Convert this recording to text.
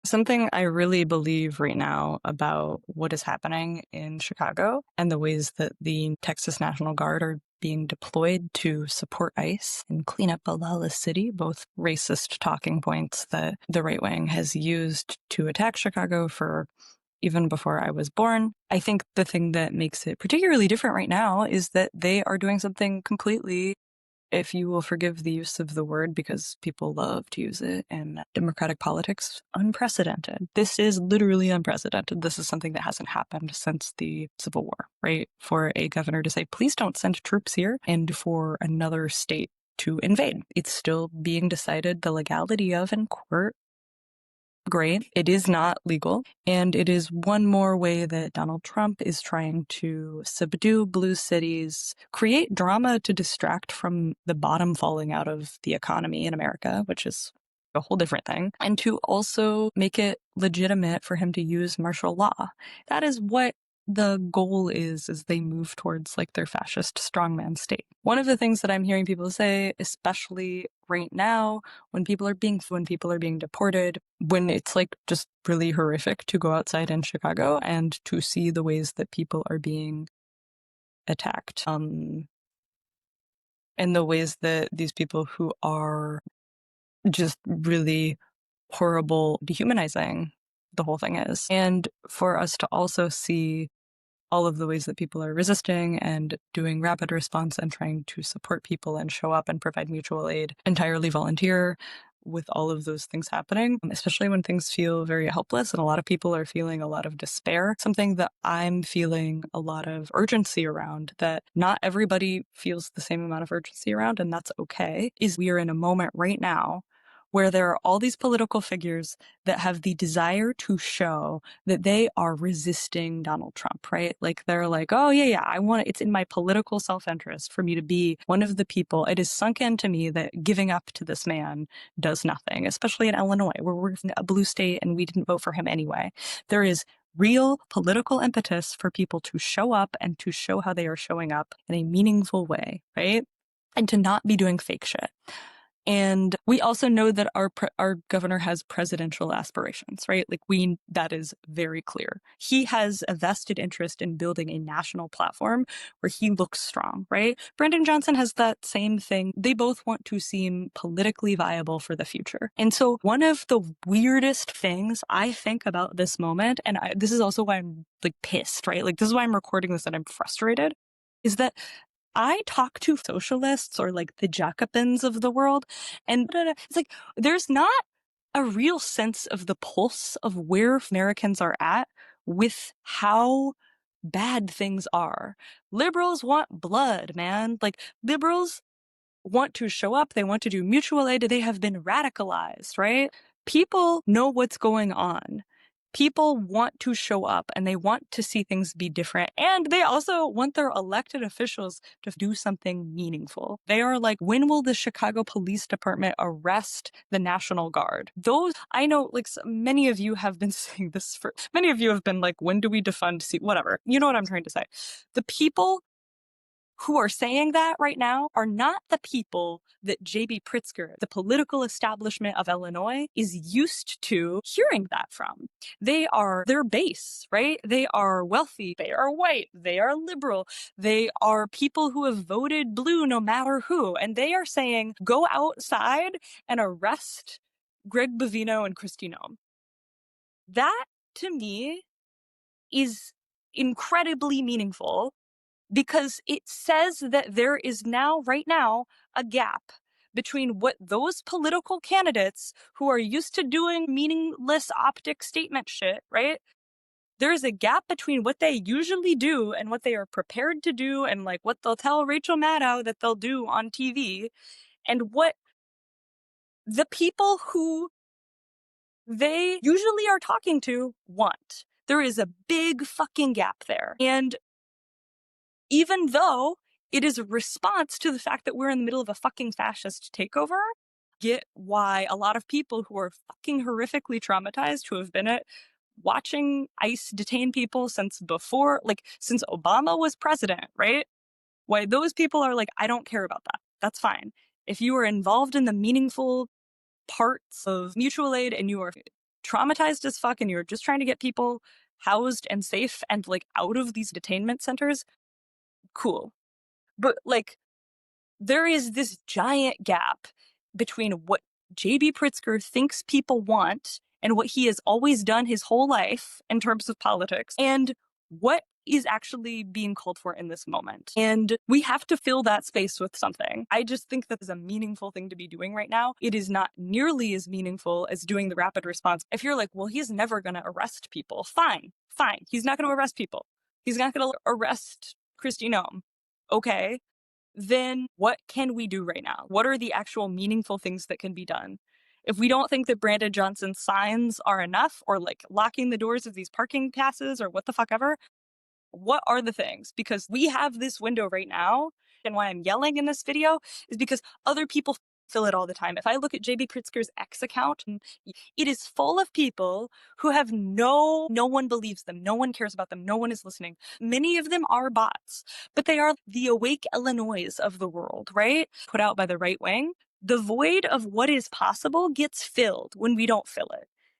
Something I really believe right now about what is happening in Chicago and the ways that the Texas National Guard are being deployed to support ICE and clean up a lawless city, both racist talking points that the right wing has used to attack Chicago for even before I was born. I think the thing that makes it particularly different right now is that they are doing something completely, if you will forgive the use of the word because people love to use it in democratic politics, unprecedented. This is literally unprecedented. This is something that hasn't happened since the Civil War, right? For a governor to say, please don't send troops here, and for another state to invade. It's still being decided the legality of in court. Great. It is not legal. And it is one more way that Donald Trump is trying to subdue blue cities, create drama to distract from the bottom falling out of the economy in America, which is a whole different thing, and to also make it legitimate for him to use martial law. That is what the goal is as they move towards like their fascist strongman state. One of the things that I'm hearing people say, especially right now, when people are being deported, when it's like just really horrific to go outside in Chicago and to see the ways that people are being attacked, and the ways that these people who are just really horrible, dehumanizing the whole thing is. And for us to also see all of the ways that people are resisting and doing rapid response and trying to support people and show up and provide mutual aid, entirely volunteer with all of those things happening, especially when things feel very helpless and a lot of people are feeling a lot of despair. Something that I'm feeling a lot of urgency around, that not everybody feels the same amount of urgency around, and that's okay, is we are in a moment right now where there are all these political figures that have the desire to show that they are resisting Donald Trump, right? Like they're like, oh yeah, it's in my political self-interest for me to be one of the people. It is sunk into me that giving up to this man does nothing, especially in Illinois, where we're a blue state and we didn't vote for him anyway. There is real political impetus for people to show up and to show how they are showing up in a meaningful way, right? And to not be doing fake shit. And we also know that our governor has presidential aspirations, right? Like that is very clear. He has a vested interest in building a national platform where he looks strong, right? Brandon Johnson has that same thing. They both want to seem politically viable for the future. And so one of the weirdest things I think about this moment, and this is also why I'm like pissed, right? Like this is why I'm recording this and I'm frustrated, is that I talk to socialists or like the Jacobins of the world, and it's like there's not a real sense of the pulse of where Americans are at with how bad things are. Liberals want blood, man. Like liberals want to show up, they want to do mutual aid, they have been radicalized, right? People know what's going on. People want to show up and they want to see things be different. And they also want their elected officials to do something meaningful. They are like, when will the Chicago Police Department arrest the National Guard? Those, I know, like many of you have been saying this many of you have been like, when do we defund, whatever. You know what I'm trying to say. The people who are saying that right now are not the people that J.B. Pritzker, the political establishment of Illinois, is used to hearing that from. They are their base, right? They are wealthy. They are white. They are liberal. They are people who have voted blue no matter who. And they are saying, go outside and arrest Greg Bovino and Kristi Noem. That, to me, is incredibly meaninful, because it says that there is now, right now, a gap between what those political candidates who are used to doing meaningless optic statement shit, right? There's a gap between what they usually do and what they are prepared to do and like what they'll tell Rachel Maddow that they'll do on TV and what the people who they usually are talking to want. There is a big fucking gap there. And even though it is a response to the fact that we're in the middle of a fucking fascist takeover, get why a lot of people who are fucking horrifically traumatized, who have been watching ICE detain people since since Obama was president, right? Why those people are like, I don't care about that. That's fine. If you are involved in the meaningful parts of mutual aid and you are traumatized as fuck and you're just trying to get people housed and safe and like out of these detainment centers, cool. But like, there is this giant gap between what J.B. Pritzker thinks people want and what he has always done his whole life in terms of politics and what is actually being called for in this moment. And we have to fill that space with something. I just think that is a meaningful thing to be doing right now. It is not nearly as meaningful as doing the rapid response. If you're like, well, he's never going to arrest people, fine. He's not going to arrest people. He's not going to arrest Kristi Noem. Okay, then what can we do right now? What are the actual meaningful things that can be done? If we don't think that Brandon Johnson's signs are enough, or like locking the doors of these parking passes, or what the fuck ever, what are the things? Because we have this window right now, and why I'm yelling in this video is because other people fill it all the time. If I look at JB Pritzker's X account, it is full of people who have no one believes them, no one cares about them, no one is listening. Many of them are bots, but they are the awake Illinois of the world, right? Put out by the right wing. The void of what is possible gets filled when we don't fill it.